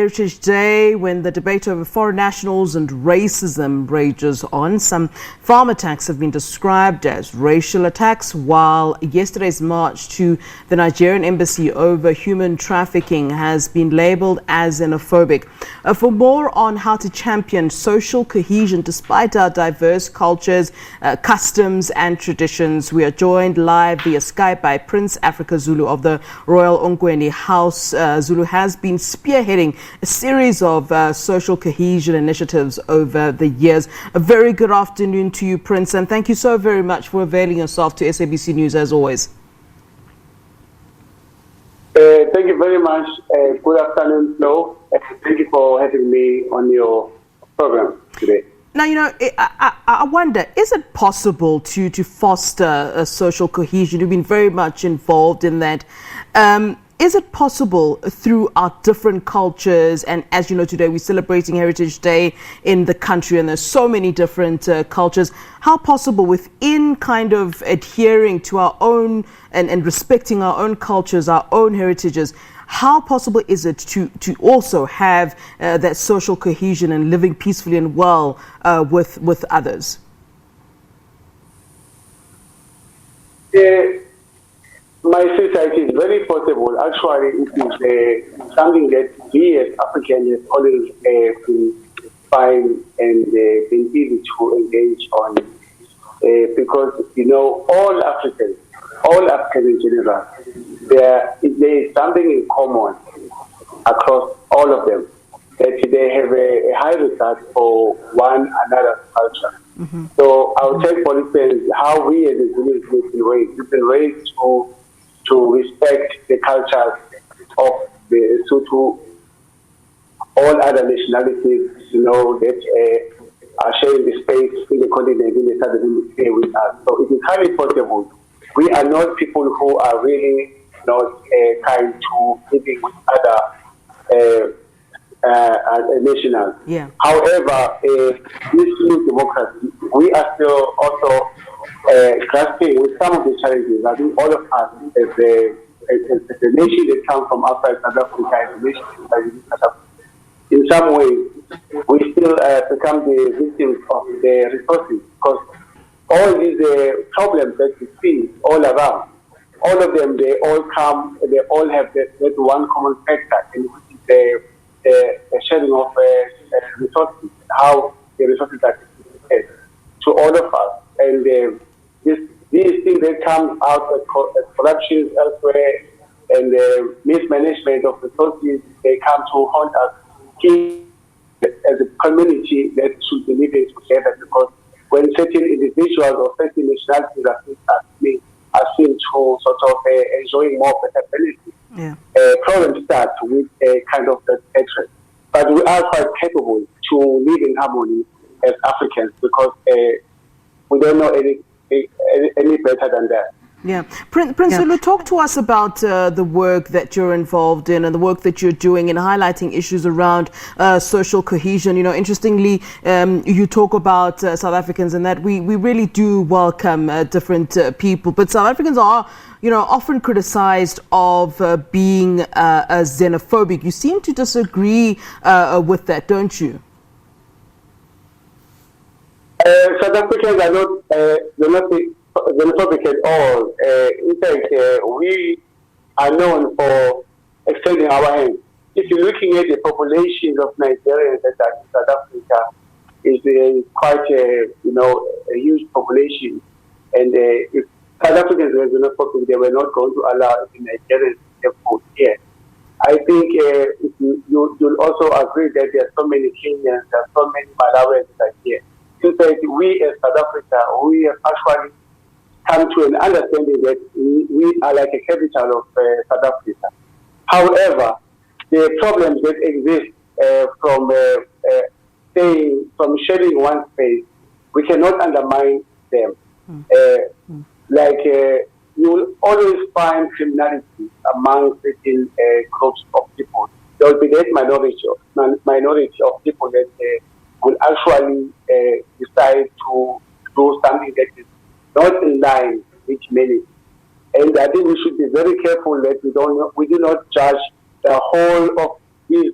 Heritage Day, when the debate over foreign nationals and racism rages on. Some farm attacks have been described as racial attacks, while yesterday's march to the Nigerian Embassy over human trafficking has been labelled as xenophobic. For more on how to champion social cohesion despite our diverse cultures, customs and traditions, we are joined live via Skype by Prince Africa Zulu of the Royal Onkweni House. Zulu has been spearheading a series of social cohesion initiatives over the years. A very good afternoon to you, Prince, and thank you so very much for availing yourself to SABC News as always. Thank you very much. Good afternoon, Flo. Thank you for having me on your program today. Now, you know, I wonder, is it possible to foster a social cohesion? You've been very much involved in that. Is it possible through our different cultures? And as you know, today we're celebrating Heritage Day in the country, and there's so many different cultures. How possible, within kind of adhering to our own and respecting our own cultures, our own heritages, how possible is it to also have that social cohesion and living peacefully and well with others? My sister, it is very possible. Actually, it is something that we as Africans have always been fine and been easy to engage on. Because, you know, all Africans in general, there is something in common across all of them, that they have a high respect for one another's culture. Mm-hmm. So I'll take, for instance, how we as a Zulus have been raised. We've been raised to respect the cultures of the Sotho, all other nationalities, you know, that are sharing the space in the continent, in the southern hemisphere with us. So it is highly possible. We are not people who are really not kind to living with other nationals. Yeah. However, this new democracy, we are still also grasping with some of the challenges. I think all of us, as a nation that comes from outside South Africa, as a nation in some ways, we still become the victims of the resources, because all these problems that we see all around, all of them, they all have that one common factor, and which is the sharing of resources, how the resources are distributed to all of us. And these things that come out as corruption elsewhere and mismanagement of resources, they come to haunt us as a community that should be living together, because when certain individuals or certain nationalities are seen to sort of enjoying more better benefits, problems start with a kind of that hatred. But we are quite capable to live in harmony as Africans, because we don't know any better than that. Yeah. Prince Zulu, talk to us about the work that you're involved in and the work that you're doing in highlighting issues around social cohesion. You know, interestingly, you talk about South Africans and that we really do welcome different people, but South Africans are, you know, often criticized of being xenophobic. You seem to disagree with that, don't you? South Africans are not xenophobic at all. In fact, we are known for extending our hands. If you're looking at the population of Nigerians that are in South Africa, is quite a huge population. And if South Africans were xenophobic, they were not going to allow the Nigerians to have food here. I think you'll also agree that there are so many Kenyans, there are so many Malawians that are here. In fact, we as South Africa, we have actually come to an understanding that we are like a capital of South Africa. However, the problems that exist from sharing one space, we cannot undermine them. You will always find criminality among certain groups of people. There will be that minority of people that will actually decide to do something that is not in line with many. And I think we should be very careful that we do not judge the whole of these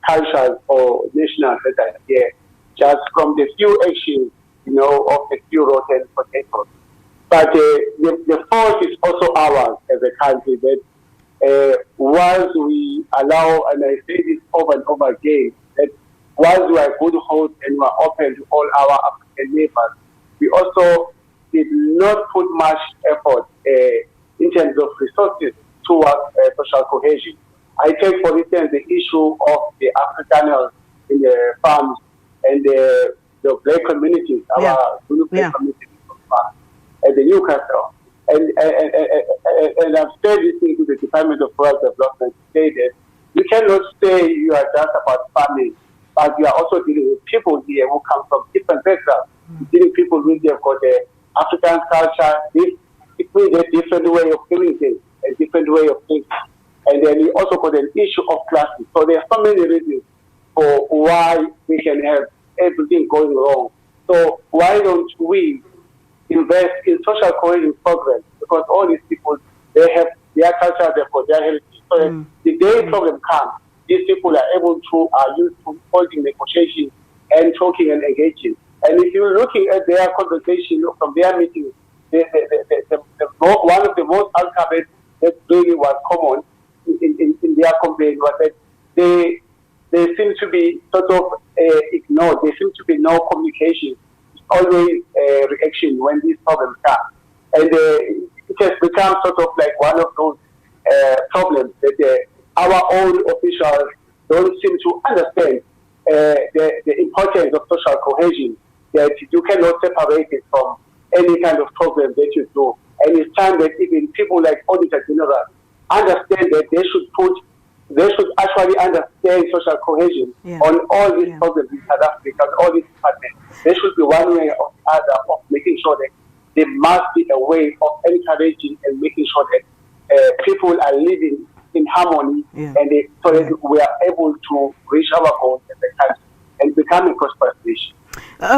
cultures or nationals that are here, just from the few actions, of the few rotten potatoes. But the fault is also ours as a country that once we allow, and I say this over and over again, that once we are good hosts and we are open to all our African neighbors, we also did not put much effort in terms of resources towards social cohesion. I take, for instance, the issue of the Afrikaners in the farms and the black communities, our Zulu black communities at the Newcastle. And I've said this thing to the Department of Rural Development to say that you cannot say you are just about farming, but you are also dealing with people here who come from different backgrounds. Dealing with people who have got the African culture, a different way of doing things, a different way of thinking. And then you also got an issue of classes. So there are so many reasons for why we can have everything going wrong. So why don't we invest in social cohesion programs? Because all these people, they have their culture, they've got their heritage. So that the day problem comes, these people are used to holding negotiations and talking and engaging. And if you're looking at their conversation from their meetings, one of the most alphabet that really was common in their complaint was that they seem to be sort of ignored. There seems to be no communication. It's always reaction when these problems come. And it has become sort of like one of those problems that our own officials don't seem to understand the importance of social cohesion, that you cannot separate it from any kind of program that you do. And it's time that even people like Auditor General understand that they should actually understand social cohesion on all these programs in South Africa, all these departments. There should be one way or the other of making sure that there must be a way of encouraging and making sure that people are living in harmony and so that we are able to reach our goals as a country and become a prosperous nation.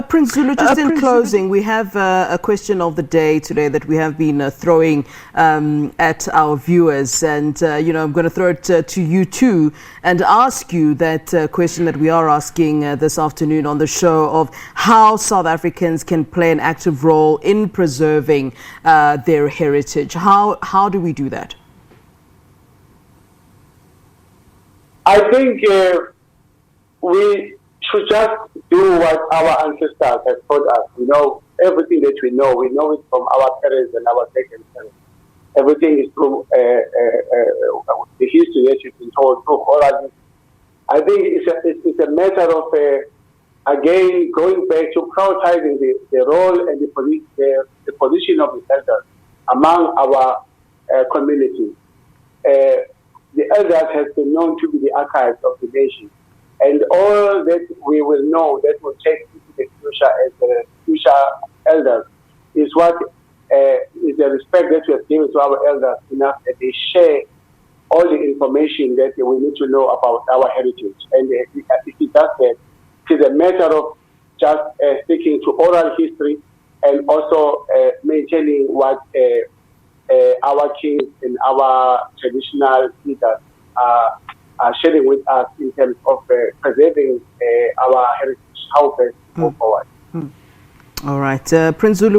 Prince Zulu, just in closing, we have a question of the day today that we have been throwing at our viewers, and I'm going to throw it to you too and ask you that question that we are asking this afternoon on the show of how South Africans can play an active role in preserving their heritage. How do we do that? I think we should just do what our ancestors have taught us. Everything that we know it from our parents and our great-grandparents. Everything is through the history that you've been told through oral. I think it's a matter of, again, going back to prioritizing the role and the position of the elders among our community. The elders have been known to be the archives of the nation. And all that we will know that will take into the future as the future elders is what is the respect that we have given to our elders enough that they share all the information that we need to know about our heritage. And if it does that, it is a matter of just sticking to oral history and also maintaining what our kings and our traditional leaders are sharing with us in terms of preserving our heritage, how best to move forward. All right. Prince Zulu.